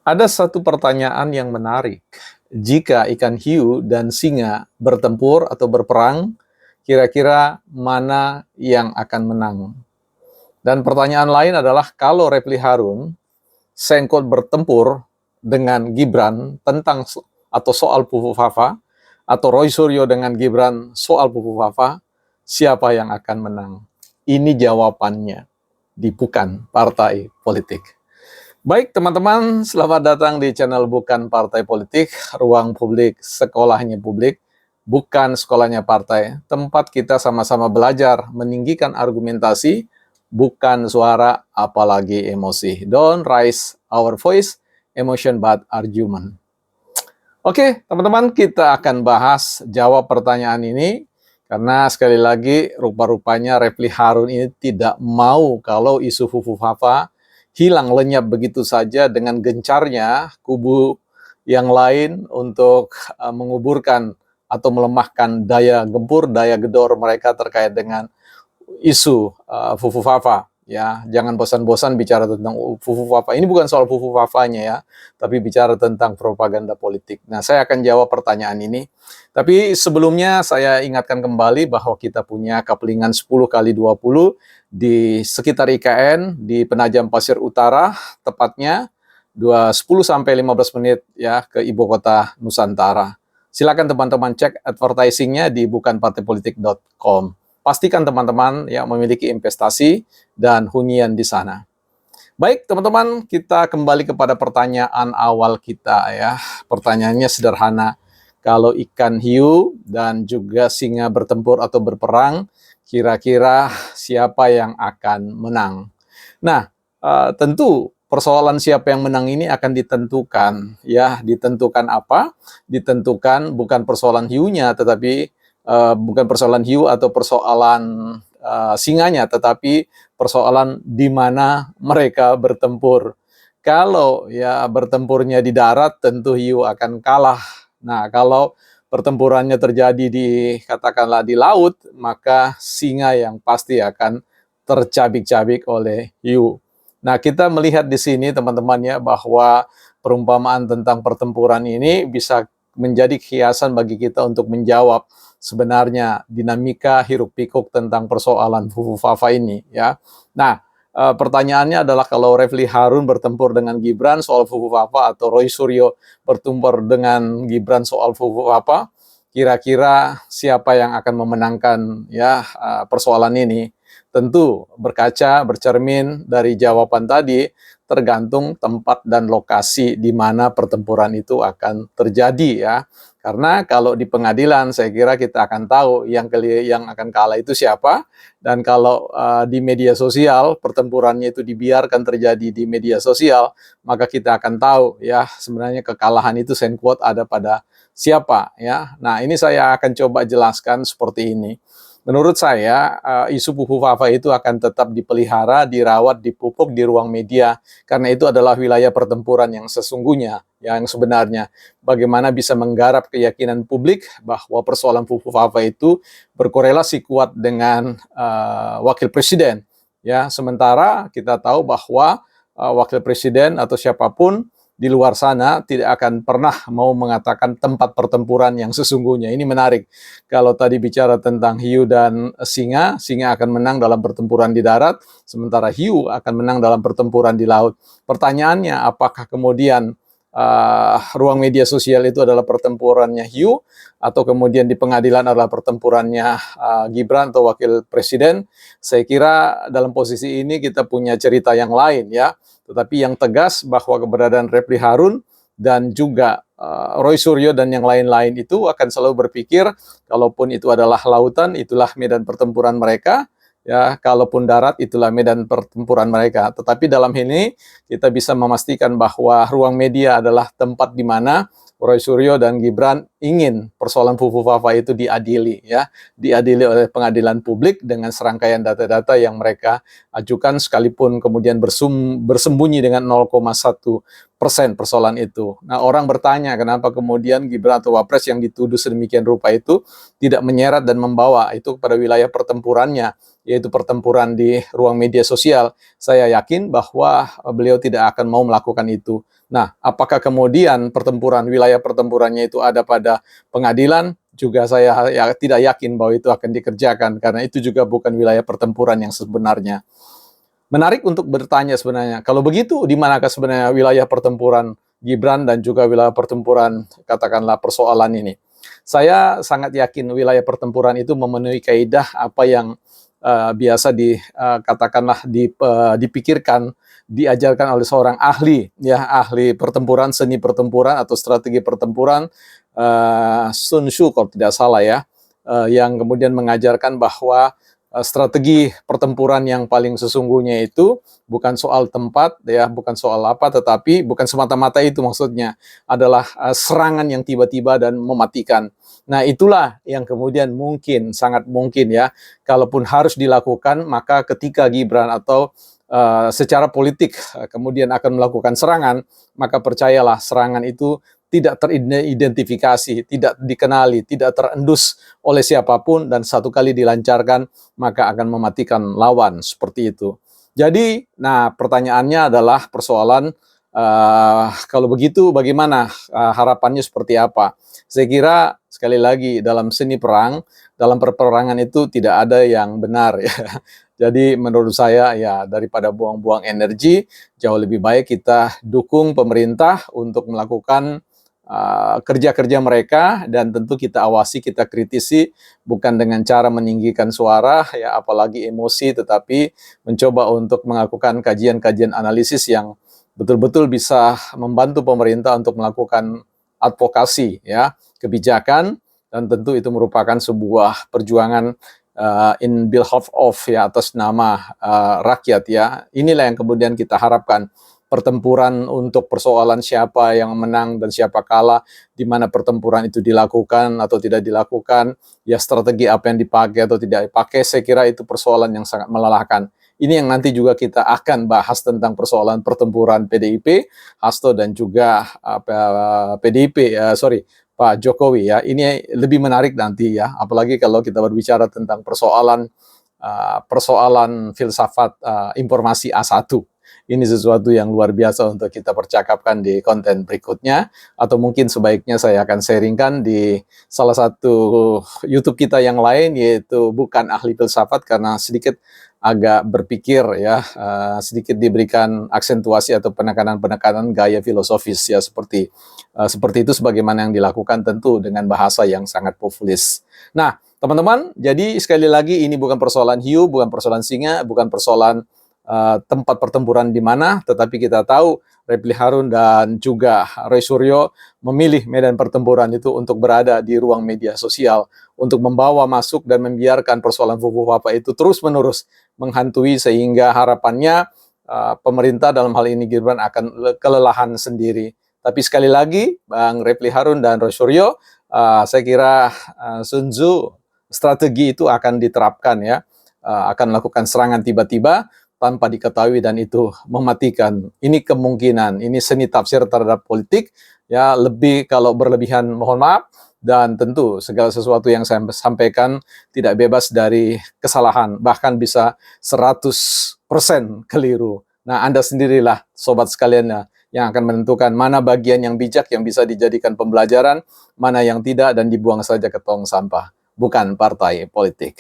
Ada satu pertanyaan yang menarik. Jika ikan hiu dan singa bertempur atau berperang, kira-kira mana yang akan menang? Dan pertanyaan lain adalah kalau Refli Harun sengkot bertempur dengan Gibran tentang atau soal Pupu Fafa, atau Roy Suryo dengan Gibran soal Pupu Fafa, siapa yang akan menang? Ini jawabannya di Bukan Partai Politik. Baik teman-teman, selamat datang di channel Bukan Partai Politik, ruang publik, sekolahnya publik, bukan sekolahnya partai, tempat kita sama-sama belajar, meninggikan argumentasi, bukan suara, apalagi emosi. Don't raise our voice, emotion but argument. Oke, teman-teman, kita akan bahas jawab pertanyaan ini, karena sekali lagi rupa-rupanya Refli Harun ini tidak mau kalau isu Fufu Fafa hilang lenyap begitu saja dengan gencarnya kubu yang lain untuk menguburkan atau melemahkan daya gempur, daya gedor mereka terkait dengan isu Fufu Fafa. Ya, jangan bosan-bosan bicara tentang Fufu Fafa. Ini bukan soal Fufu Fafanya ya, tapi bicara tentang propaganda politik. Nah, saya akan jawab pertanyaan ini. Tapi sebelumnya saya ingatkan kembali bahwa kita punya kaplingan 10 kali 20 di sekitar IKN di Penajam Pasir Utara, tepatnya 10 sampai 15 menit ya ke ibu kota Nusantara. Silakan teman-teman cek advertisingnya di bukanpartaipolitik.com. Pastikan teman-teman ya memiliki investasi dan hunian di sana. Baik teman-teman, kita kembali kepada pertanyaan awal kita ya. Pertanyaannya sederhana. Kalau ikan hiu dan juga singa bertempur atau berperang, kira-kira siapa yang akan menang? Nah, tentu persoalan siapa yang menang ini akan ditentukan ya. Ditentukan apa? Ditentukan bukan persoalan hiunya, tetapi bukan persoalan hiu atau persoalan singanya, tetapi persoalan di mana mereka bertempur. Kalau ya bertempurnya di darat, tentu hiu akan kalah. Nah, kalau pertempurannya terjadi di katakanlah di laut, maka singa yang pasti akan tercabik-cabik oleh hiu. Nah, kita melihat di sini teman-teman ya bahwa perumpamaan tentang pertempuran ini bisa menjadi kiasan bagi kita untuk menjawab sebenarnya dinamika hiruk-pikuk tentang persoalan Fufu Fafa ini ya. Nah, pertanyaannya adalah kalau Refli Harun bertempur dengan Gibran soal Fufu Fafa atau Roy Suryo bertempur dengan Gibran soal Fufu Fafa, kira-kira siapa yang akan memenangkan ya persoalan ini? Tentu berkaca, bercermin dari jawaban tadi, tergantung tempat dan lokasi di mana pertempuran itu akan terjadi ya. Karena kalau di pengadilan saya kira kita akan tahu yang akan kalah itu siapa, dan kalau di media sosial pertempurannya itu dibiarkan terjadi di media sosial, maka kita akan tahu ya sebenarnya kekalahan itu quote ada pada siapa ya. Nah, ini saya akan coba jelaskan seperti ini. Menurut saya, isu Fufu Fafa itu akan tetap dipelihara, dirawat, dipupuk di ruang media, karena itu adalah wilayah pertempuran yang sesungguhnya, yang sebenarnya. Bagaimana bisa menggarap keyakinan publik bahwa persoalan Fufu Fafa itu berkorelasi kuat dengan wakil presiden. Ya, sementara kita tahu bahwa wakil presiden atau siapapun di luar sana tidak akan pernah mau mengatakan tempat pertempuran yang sesungguhnya. Ini menarik. Kalau tadi bicara tentang hiu dan singa, singa akan menang dalam pertempuran di darat, sementara hiu akan menang dalam pertempuran di laut. Pertanyaannya, apakah kemudian ruang media sosial itu adalah pertempurannya hiu, atau kemudian di pengadilan adalah pertempurannya Gibran atau wakil presiden? Saya kira dalam posisi ini kita punya cerita yang lain ya. Tetapi yang tegas bahwa keberadaan Refli Harun dan juga Roy Suryo dan yang lain-lain itu akan selalu berpikir, kalaupun itu adalah lautan, itulah medan pertempuran mereka, ya, kalaupun darat, itulah medan pertempuran mereka. Tetapi dalam ini kita bisa memastikan bahwa ruang media adalah tempat di mana Roy Suryo dan Gibran ingin persoalan Fufu Fafa itu diadili, ya, diadili oleh pengadilan publik dengan serangkaian data-data yang mereka ajukan, sekalipun kemudian bersembunyi dengan 0,1 persoalan itu. Nah, orang bertanya kenapa kemudian Gibran atau Wapres yang dituduh sedemikian rupa itu tidak menyeret dan membawa itu pada wilayah pertempurannya, yaitu pertempuran di ruang media sosial. Saya yakin bahwa beliau tidak akan mau melakukan itu. Nah, apakah kemudian wilayah pertempurannya itu ada pada pengadilan? Juga saya tidak yakin bahwa itu akan dikerjakan, karena itu juga bukan wilayah pertempuran yang sebenarnya. Menarik untuk bertanya sebenarnya, kalau begitu di manakah sebenarnya wilayah pertempuran Gibran dan juga wilayah pertempuran katakanlah persoalan ini? Saya sangat yakin wilayah pertempuran itu memenuhi kaidah apa yang biasa katakanlah dipikirkan, diajarkan oleh seorang ahli, ya, ahli pertempuran, seni pertempuran atau strategi pertempuran, Sun Tzu kalau tidak salah ya, yang kemudian mengajarkan bahwa strategi pertempuran yang paling sesungguhnya itu bukan soal tempat, ya, bukan soal apa, tetapi bukan semata-mata itu maksudnya adalah serangan yang tiba-tiba dan mematikan. Nah, itulah yang kemudian mungkin, sangat mungkin ya, kalaupun harus dilakukan, maka ketika Gibran atau secara politik kemudian akan melakukan serangan, maka percayalah serangan itu tidak teridentifikasi, tidak dikenali, tidak terendus oleh siapapun, dan satu kali dilancarkan maka akan mematikan lawan, seperti itu. Jadi, nah pertanyaannya adalah persoalan kalau begitu bagaimana, harapannya seperti apa? Saya kira sekali lagi dalam seni perang, dalam peperangan itu tidak ada yang benar ya. Jadi menurut saya ya daripada buang-buang energi, jauh lebih baik kita dukung pemerintah untuk melakukan kerja-kerja mereka, dan tentu kita awasi, kita kritisi, bukan dengan cara meninggikan suara, ya apalagi emosi, tetapi mencoba untuk melakukan kajian-kajian analisis yang betul-betul bisa membantu pemerintah untuk melakukan advokasi, ya, kebijakan, dan tentu itu merupakan sebuah perjuangan in behalf of, ya, atas nama rakyat, ya. Inilah yang kemudian kita harapkan. Pertempuran untuk persoalan siapa yang menang dan siapa kalah, di mana pertempuran itu dilakukan atau tidak dilakukan, ya strategi apa yang dipakai atau tidak dipakai, saya kira itu persoalan yang sangat melelahkan. Ini yang nanti juga kita akan bahas tentang persoalan pertempuran PDIP, Hasto dan juga PDIP, Pak Jokowi ya. Ini lebih menarik nanti ya, apalagi kalau kita berbicara tentang persoalan filsafat informasi A1. Ini sesuatu yang luar biasa untuk kita percakapkan di konten berikutnya, atau mungkin sebaiknya saya akan sharingkan di salah satu YouTube kita yang lain, yaitu Bukan Ahli Filsafat, karena sedikit agak berpikir ya, sedikit diberikan aksentuasi atau penekanan-penekanan gaya filosofis ya, seperti itu sebagaimana yang dilakukan tentu dengan bahasa yang sangat populis. Nah, teman-teman, jadi sekali lagi ini bukan persoalan hiu, bukan persoalan singa, bukan persoalan tempat pertempuran di mana, tetapi kita tahu Refly Harun dan juga Roy Suryo memilih medan pertempuran itu untuk berada di ruang media sosial, untuk membawa masuk dan membiarkan persoalan Fufuwapa itu terus-menerus menghantui, sehingga harapannya pemerintah dalam hal ini Gibran akan kelelahan sendiri. Tapi sekali lagi, Bang Refly Harun dan Roy Suryo, saya kira Sun Tzu strategi itu akan diterapkan ya, akan melakukan serangan tiba-tiba tanpa diketahui dan itu mematikan. Ini kemungkinan, ini seni tafsir terhadap politik, ya lebih kalau berlebihan mohon maaf, dan tentu segala sesuatu yang saya sampaikan tidak bebas dari kesalahan, bahkan bisa 100% keliru. Nah, Anda sendirilah sobat sekalian yang akan menentukan mana bagian yang bijak yang bisa dijadikan pembelajaran, mana yang tidak dan dibuang saja ke tong sampah. Bukan partai politik.